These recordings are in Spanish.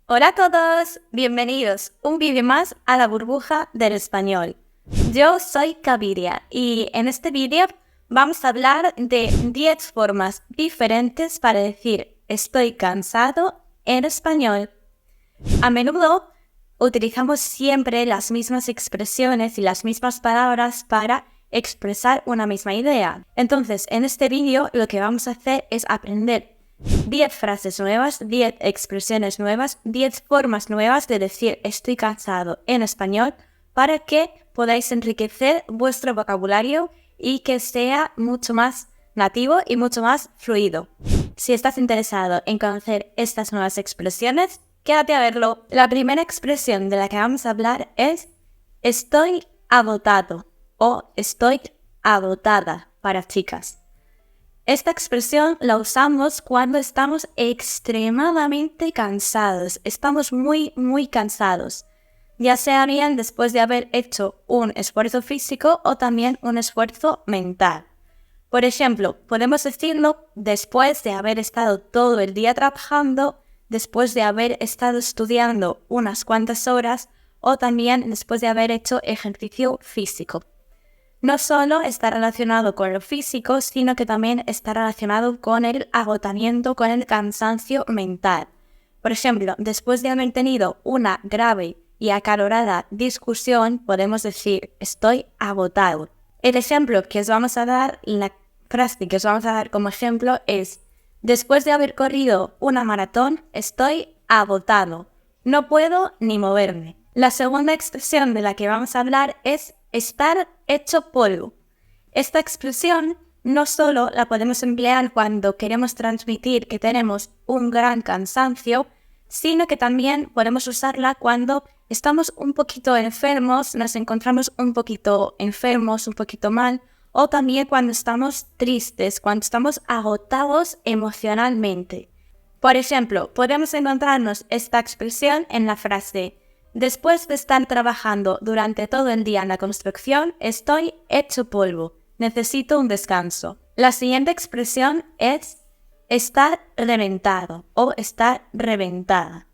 Hola a todos, bienvenidos un vídeo más a la burbuja del español. Yo soy Caviria y en este vídeo vamos a hablar de 10 formas diferentes para decir estoy cansado en español. A menudo utilizamos siempre las mismas expresiones y las mismas palabras para expresar una misma idea. Entonces, en este vídeo lo que vamos a hacer es aprender 10 frases nuevas, 10 expresiones nuevas, 10 formas nuevas de decir estoy cansado en español para que podáis enriquecer vuestro vocabulario y que sea mucho más nativo y mucho más fluido. Si estás interesado en conocer estas nuevas expresiones, quédate a verlo. La primera expresión de la que vamos a hablar es estoy agotado o estoy agotada para chicas. Esta expresión la usamos cuando estamos extremadamente cansados, estamos muy cansados, ya sea bien después de haber hecho un esfuerzo físico o también un esfuerzo mental. Por ejemplo, podemos decirlo después de haber estado todo el día trabajando, después de haber estado estudiando unas cuantas horas o también después de haber hecho ejercicio físico. No solo está relacionado con lo físico, sino que también está relacionado con el agotamiento, con el cansancio mental. Por ejemplo, después de haber tenido una grave y acalorada discusión, podemos decir estoy agotado. El ejemplo que os vamos a dar, la frase que os vamos a dar como ejemplo es después de haber corrido una maratón, estoy agotado. No puedo ni moverme. La segunda expresión de la que vamos a hablar es estar hecho polvo. Esta expresión no solo la podemos emplear cuando queremos transmitir que tenemos un gran cansancio, sino que también podemos usarla cuando estamos un poquito enfermos, nos encontramos un poquito enfermos, un poquito mal, o también cuando estamos tristes, cuando estamos agotados emocionalmente. Por ejemplo, podemos encontrarnos esta expresión en la frase después de estar trabajando durante todo el día en la construcción, estoy hecho polvo. Necesito un descanso. La siguiente expresión es estar reventado o estar reventada.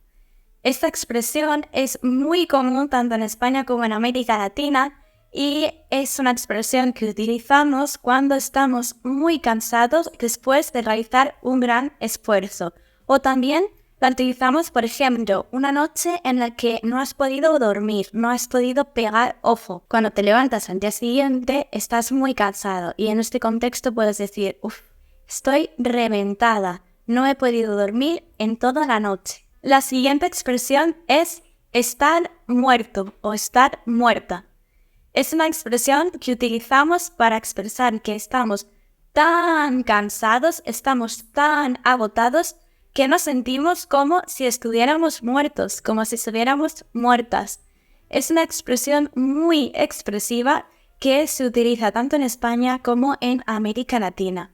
Esta expresión es muy común tanto en España como en América Latina y es una expresión que utilizamos cuando estamos muy cansados después de realizar un gran esfuerzo. O también la utilizamos, por ejemplo, una noche en la que no has podido dormir, no has podido pegar ojo. Cuando te levantas al día siguiente, estás muy cansado y en este contexto puedes decir, estoy reventada, no he podido dormir en toda la noche. La siguiente expresión es estar muerto o estar muerta. Es una expresión que utilizamos para expresar que estamos tan cansados, estamos tan agotados, que nos sentimos como si estuviéramos muertos, como si estuviéramos muertas. Es una expresión muy expresiva que se utiliza tanto en España como en América Latina.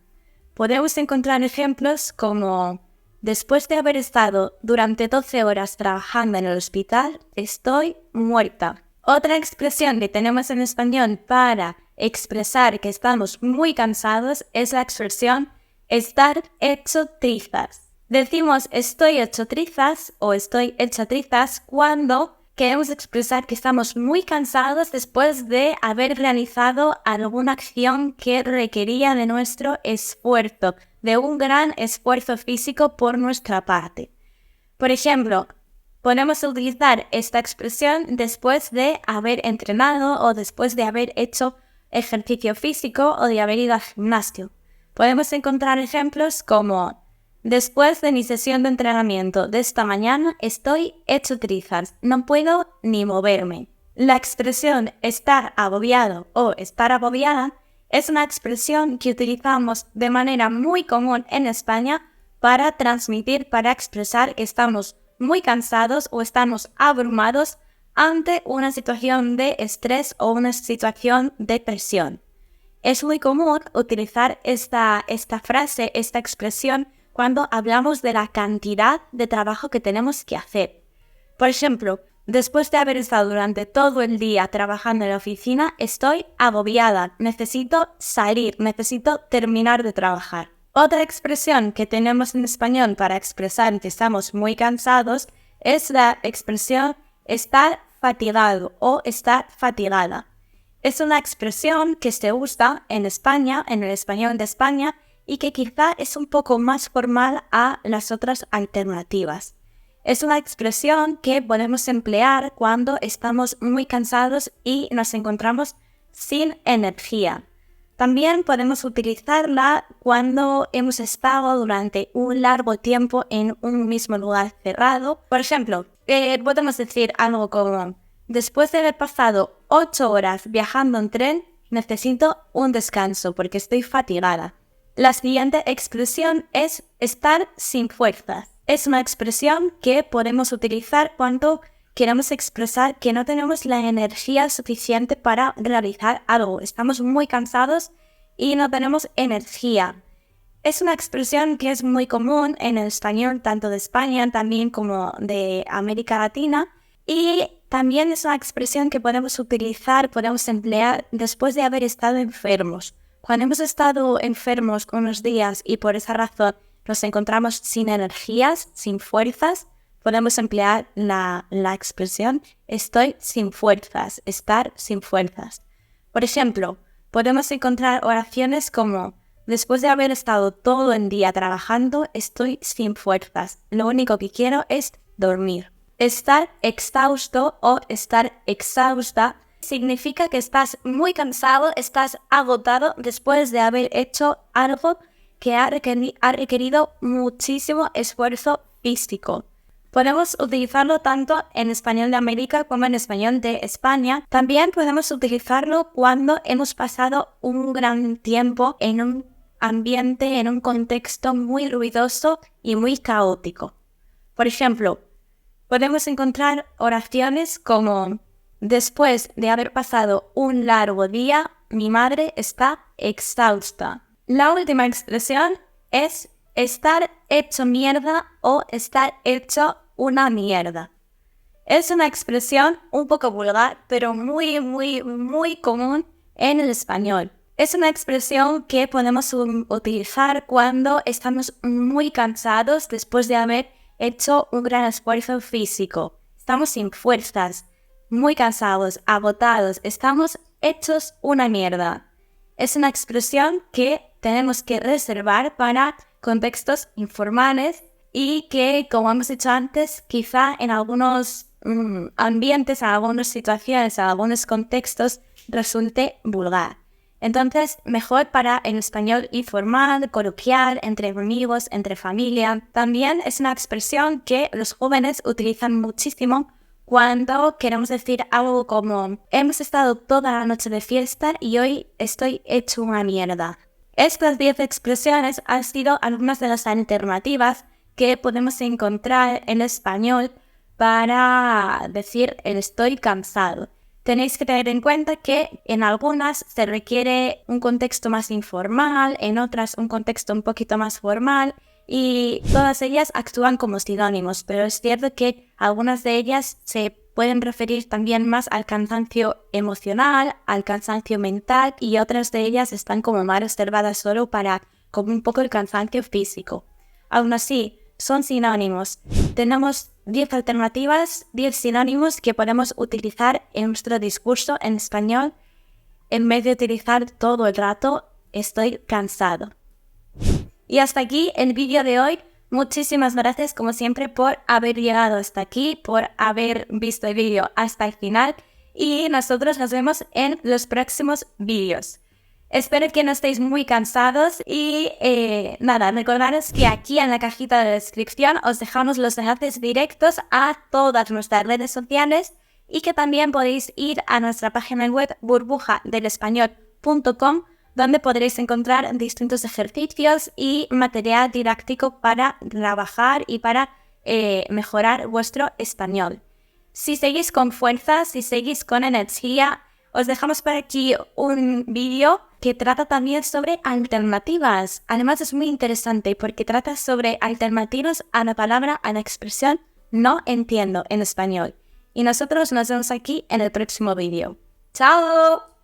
Podemos encontrar ejemplos como después de haber estado durante 12 horas trabajando en el hospital, estoy muerta. Otra expresión que tenemos en español para expresar que estamos muy cansados es la expresión estar hecho trizas. Decimos estoy hecho trizas o estoy hecha trizas cuando queremos expresar que estamos muy cansados después de haber realizado alguna acción que requería de nuestro esfuerzo, de un gran esfuerzo físico por nuestra parte. Por ejemplo, podemos utilizar esta expresión después de haber entrenado o después de haber hecho ejercicio físico o de haber ido al gimnasio. Podemos encontrar ejemplos como después de mi sesión de entrenamiento de esta mañana estoy hecho trizas, no puedo ni moverme. La expresión estar agobiado o estar agobiada es una expresión que utilizamos de manera muy común en España para transmitir, para expresar que estamos muy cansados o estamos abrumados ante una situación de estrés o una situación de presión. Es muy común utilizar esta frase, esta expresión, cuando hablamos de la cantidad de trabajo que tenemos que hacer. Por ejemplo, después de haber estado durante todo el día trabajando en la oficina, estoy agobiada, necesito salir, necesito terminar de trabajar. Otra expresión que tenemos en español para expresar que estamos muy cansados es la expresión estar fatigado o estar fatigada. Es una expresión que se usa en España, en el español de España, y que quizá es un poco más formal a las otras alternativas. Es una expresión que podemos emplear cuando estamos muy cansados y nos encontramos sin energía. También podemos utilizarla cuando hemos estado durante un largo tiempo en un mismo lugar cerrado. Por ejemplo, podemos decir algo como: después de haber pasado 8 horas viajando en tren, necesito un descanso porque estoy fatigada. La siguiente expresión es estar sin fuerzas. Es una expresión que podemos utilizar cuando queremos expresar que no tenemos la energía suficiente para realizar algo. Estamos muy cansados y no tenemos energía. Es una expresión que es muy común en el español, tanto de España también como de América Latina. Y también es una expresión que podemos utilizar, podemos emplear después de haber estado enfermos. Cuando hemos estado enfermos unos días y por esa razón nos encontramos sin energías, sin fuerzas, podemos emplear la expresión estoy sin fuerzas, estar sin fuerzas. Por ejemplo, podemos encontrar oraciones como: después de haber estado todo el día trabajando, estoy sin fuerzas. Lo único que quiero es dormir. Estar exhausto o estar exhausta significa que estás muy cansado, estás agotado después de haber hecho algo que ha requerido muchísimo esfuerzo físico. Podemos utilizarlo tanto en español de América como en español de España. También podemos utilizarlo cuando hemos pasado un gran tiempo en un ambiente, en un contexto muy ruidoso y muy caótico. Por ejemplo, podemos encontrar oraciones como: después de haber pasado un largo día, mi madre está exhausta. La última expresión es estar hecho mierda o estar hecho una mierda. Es una expresión un poco vulgar, pero muy común en el español. Es una expresión que podemos utilizar cuando estamos muy cansados después de haber hecho un gran esfuerzo físico. Estamos sin fuerzas, muy cansados, agotados, estamos hechos una mierda. Es una expresión que tenemos que reservar para contextos informales y que, como hemos dicho antes, quizá en algunos ambientes, en algunas situaciones, en algunos contextos resulte vulgar. Entonces, mejor para el español informal, coloquial, entre amigos, entre familia. También es una expresión que los jóvenes utilizan muchísimo cuando queremos decir algo como: hemos estado toda la noche de fiesta y hoy estoy hecho una mierda. Estas 10 expresiones han sido algunas de las alternativas que podemos encontrar en español para decir el estoy cansado. Tenéis que tener en cuenta que en algunas se requiere un contexto más informal, en otras un contexto un poquito más formal, y todas ellas actúan como sinónimos, pero es cierto que algunas de ellas se pueden referir también más al cansancio emocional, al cansancio mental, y otras de ellas están como más reservadas solo para como un poco el cansancio físico. Aún así, son sinónimos. Tenemos 10 alternativas, 10 sinónimos que podemos utilizar en nuestro discurso en español en vez de utilizar todo el rato estoy cansado. Y hasta aquí el vídeo de hoy. Muchísimas gracias como siempre por haber llegado hasta aquí, por haber visto el vídeo hasta el final, y nosotros nos vemos en los próximos vídeos. Espero que no estéis muy cansados y nada, recordaros que aquí en la cajita de descripción os dejamos los enlaces directos a todas nuestras redes sociales y que también podéis ir a nuestra página web burbujadelespañol.com, donde podréis encontrar distintos ejercicios y material didáctico para trabajar y para mejorar vuestro español. Si seguís con fuerza, si seguís con energía, os dejamos por aquí un vídeo que trata también sobre alternativas. Además es muy interesante porque trata sobre alternativas a la palabra, a la expresión no entiendo en español. Y nosotros nos vemos aquí en el próximo vídeo. ¡Chao!